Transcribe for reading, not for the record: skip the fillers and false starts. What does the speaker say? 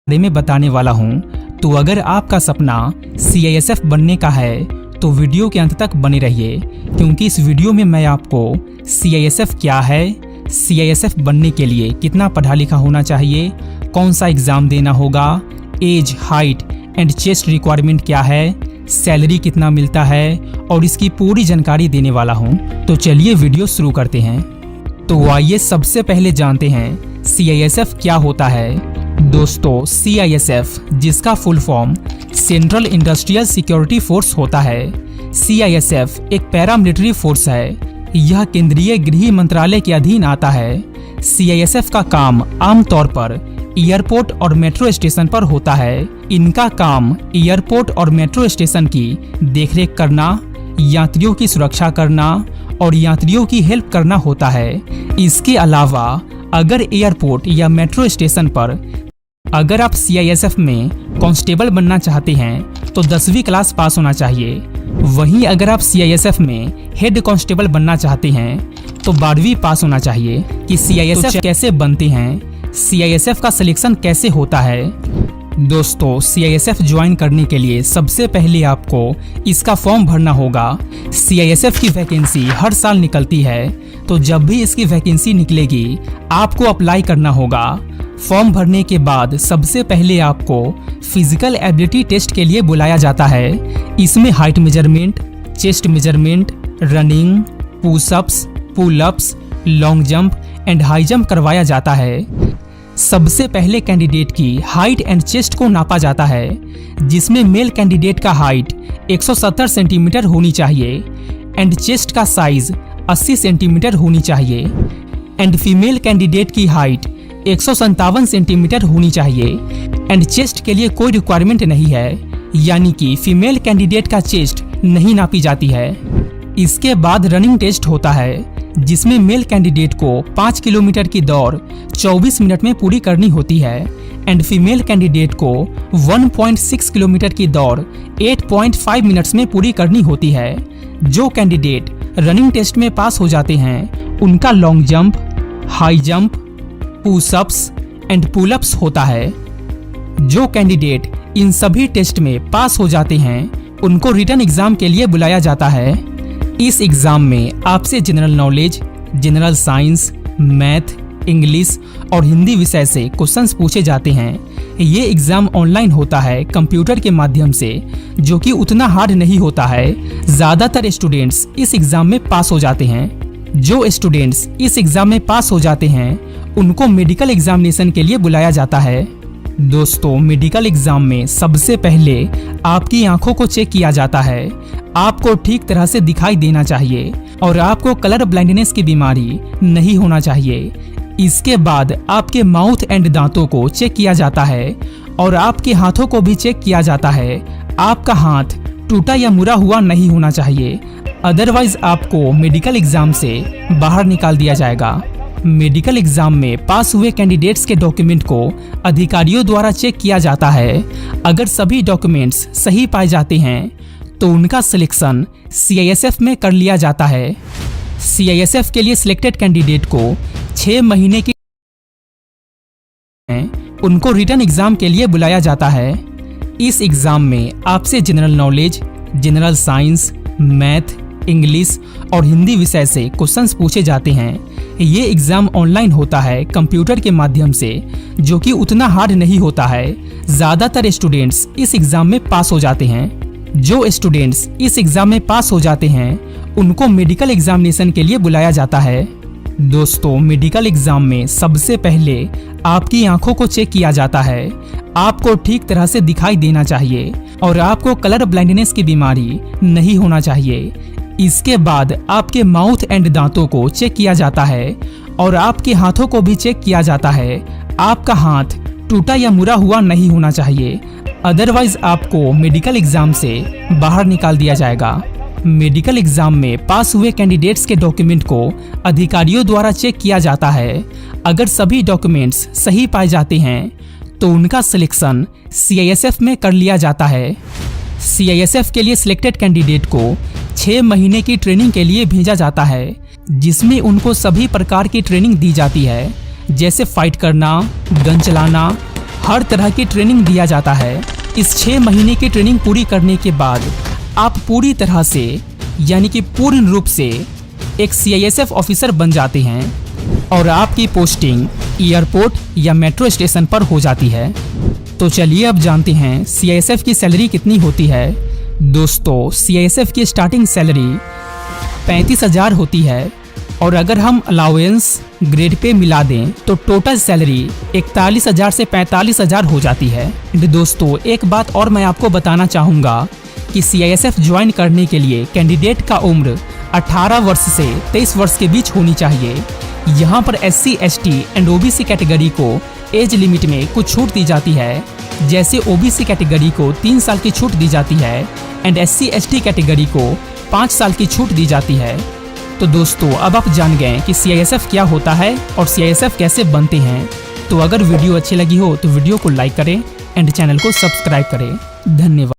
बारे में बताने वाला हूं। तो अगर आपका सपना CISF बनने का है तो वीडियो के अंत तक बने रहिए, क्योंकि इस वीडियो में मैं आपको CISF क्या है, CISF बनने के लिए कितना पढ़ा लिखा होना चाहिए, कौन सा एग्ज़ाम देना होगा, age, height and chest requirement क्या है, सैलरी कितना मिलता है और इसकी पूरी जानकारी देने वाला हूं। तो चलिए वीडियो शुरू करते हैं। तो आइए सबसे पहले जानते हैं CISF क्या होता है। दोस्तों, CISF जिसका full form central industrial security force होता है। CISF एक पैरामिलिट्री फोर्स है। यह केंद्रीय गृह मंत्रालय के अधीन आता है। CISF का काम आमतौर पर एयरपोर्ट और मेट्रो स्टेशन पर होता है। इनका काम एयरपोर्ट और मेट्रो स्टेशन की देखरेख करना, यात्रियों की सुरक्षा करना और यात्रियों की हेल्प करना होता है। इसके अलावा अगर एयरपोर्ट या मेट्रो स्टेशन पर अगर आप CISF में कांस्टेबल बनना चाहते हैं तो 10वीं क्लास पास होना चाहिए। वहीं अगर आप CISF में हेड कांस्टेबल बनना चाहते हैं तो 12वीं पास होना चाहिए। कि CISF कैसे बनते हैं, CISF का सिलेक्शन कैसे होता है। दोस्तों, CISF ज्वाइन करने के लिए सबसे पहले आपको इसका फॉर्म भरना होगा। CISF की वैकेंसी हर साल निकलती है, तो जब भी इसकी वैकेंसी निकलेगी आपको अप्लाई करना होगा। फॉर्म भरने के बाद सबसे पहले आपको फिजिकल एबिलिटी टेस्ट के लिए बुलाया जाता है। इसमें height measurement, chest measurement, running, pushups, pullups, long jump and high jump करवाया जाता है। सबसे पहले कैंडिडेट की हाइट एंड चेस्ट को नापा जाता है, जिसमें मेल कैंडिडेट का हाइट 170 सेंटीमीटर होनी चाहिए एंड चेस्ट का साइज 80 सेंटीमीटर होनी चाहिए एंड फीमेल कैंडिडेट की हाइट 157 सेंटीमीटर होनी चाहिए एंड चेस्ट के लिए कोई रिक्वायरमेंट नहीं है, यानी कि फीमेल कैंडिडेट का चेस्ट नहीं नापी जाती है। इसके बाद रनिंग टेस्ट होता है, जिसमें मेल कैंडिडेट को 5 किलोमीटर की दौड़ 24 मिनट में पूरी करनी होती है एंड फीमेल कैंडिडेट को 1.6 किलोमीटर की दौड़ 8.5 मिनट्स में पूरी करनी होती है। जो कैंडिडेट रनिंग टेस्ट में पास हो जाते हैं उनका long jump, high jump, pushups and pullups होता है। जो कैंडिडेट इन सभी टेस्ट में पास हो जाते हैं उनको रिटन एग्जाम के लिए बुलाया जाता है। इस एग्जाम में आपसे general knowledge, general science, math, English और हिंदी विषय से क्वेश्चंस पूछे जाते हैं। ये एग्जाम ऑनलाइन होता है कंप्यूटर के माध्यम से, जो कि उतना हार्ड नहीं होता है। ज़्यादातर स्टूडेंट्स इस एग्जाम में पास हो जाते हैं। जो स्टूडेंट्स इस एग्जाम में पास हो जाते हैं उनको मेडिकल एग्जामिनेशन के लिए बुलाया जाता है। दोस्तों, मेडिकल एग्जाम में सबसे पहले आपकी आंखों को चेक किया जाता है। आपको ठीक तरह से दिखाई देना चाहिए और आपको कलर ब्लाइंडनेस की बीमारी नहीं होना चाहिए। इसके बाद आपके माउथ एंड दांतों को चेक किया जाता है और आपके हाथों को भी चेक किया जाता है। आपका हाथ टूटा या मुड़ा हुआ नहीं होना चाहिए, अदरवाइज आपको मेडिकल एग्जाम से बाहर निकाल दिया जाएगा। मेडिकल एग्जाम में पास हुए कैंडिडेट्स के डॉक्यूमेंट को अधिकारियों द्वारा चेक किया जाता है। अगर सभी डॉक्यूमेंट्स सही पाए जाते हैं तो उनका सिलेक्शन CISF में कर लिया जाता है। CISF के लिए सिलेक्टेड कैंडिडेट को 6 महीने की उनको रिटन एग्जाम के लिए बुलाया जाता है। इस एग्जाम में आपसे general knowledge, general science, math, English और हिंदी विषय से क्वेश्चंस पूछे जाते हैं। ये एग्जाम ऑनलाइन होता है कंप्यूटर के माध्यम से, जो कि उतना हार्ड नहीं होता है। ज़्यादातर स्टूडेंट्स इस एग्जाम में पास हो जाते हैं। जो स्टूडेंट्स इस एग्जाम में पास हो जाते हैं उनको मेडिकल एग्जामिनेशन के लिए बुलाया जाता है। दोस्तों, मेडिकल एग्जाम में सबसे पहले आपकी आंखों को चेक किया जाता है। आपको ठीक तरह से दिखाई देना चाहिए और आपको कलर ब्लाइंडनेस की बीमारी नहीं होना चाहिए। इसके बाद आपके माउथ एंड दांतों को चेक किया जाता है और आपके हाथों को भी चेक किया जाता है। आपका हाथ टूटा या मुड़ा हुआ नहीं होना चाहिए, अदरवाइज आपको मेडिकल एग्जाम से बाहर निकाल दिया जाएगा। मेडिकल एग्जाम में पास हुए कैंडिडेट्स के डॉक्यूमेंट को अधिकारियों द्वारा चेक किया जाता है। अगर सभी डॉक्यूमेंट्स सही पाए जाते हैं तो उनका सिलेक्शन CISF में कर लिया जाता है। CISF के लिए सिलेक्टेड कैंडिडेट को 6 महीने की ट्रेनिंग के लिए भेजा जाता है, जिसमें उनको सभी प्रकार की ट्रेनिंग दी जाती है, जैसे फाइट करना, गन चलाना, हर तरह की ट्रेनिंग दिया जाता है। इस 6 महीने की ट्रेनिंग पूरी करने के बाद आप पूरी तरह से यानी कि पूर्ण रूप से एक CISF ऑफिसर बन जाते हैं और आपकी पोस्टिंग एयरपोर्ट या मेट्रो स्टेशन पर हो जाती है। तो चलिए अब जानते हैं CISF की सैलरी कितनी होती है। दोस्तों, CISF की स्टार्टिंग सैलरी 35,000 होती है और अगर हम अलाउंस ग्रेड पे मिला दें तो टोटल सैलरी 41,000 से 45,000 हो जाती है। दोस्तों, एक बात और मैं आपको बताना चाहूँगा कि CISF ज्वाइन करने के लिए कैंडिडेट का उम्र 18 वर्ष से 23 वर्ष के बीच होनी चाहिए। यहाँ पर SC, ST and OBC category को एज लिमिट में कुछ छूट दी जाती है। जैसे OBC कैटेगरी को 3 साल की छूट दी जाती है एंड SC, ST कैटेगरी को 5 साल की छूट दी जाती है। तो दोस्तों, अब आप जान गए कि CISF क्या होता है और CISF कैसे बनते हैं। तो अगर वीडियो अच्छी लगी हो तो वीडियो को लाइक करें एंड चैनल को सब्सक्राइब करें। धन्यवाद।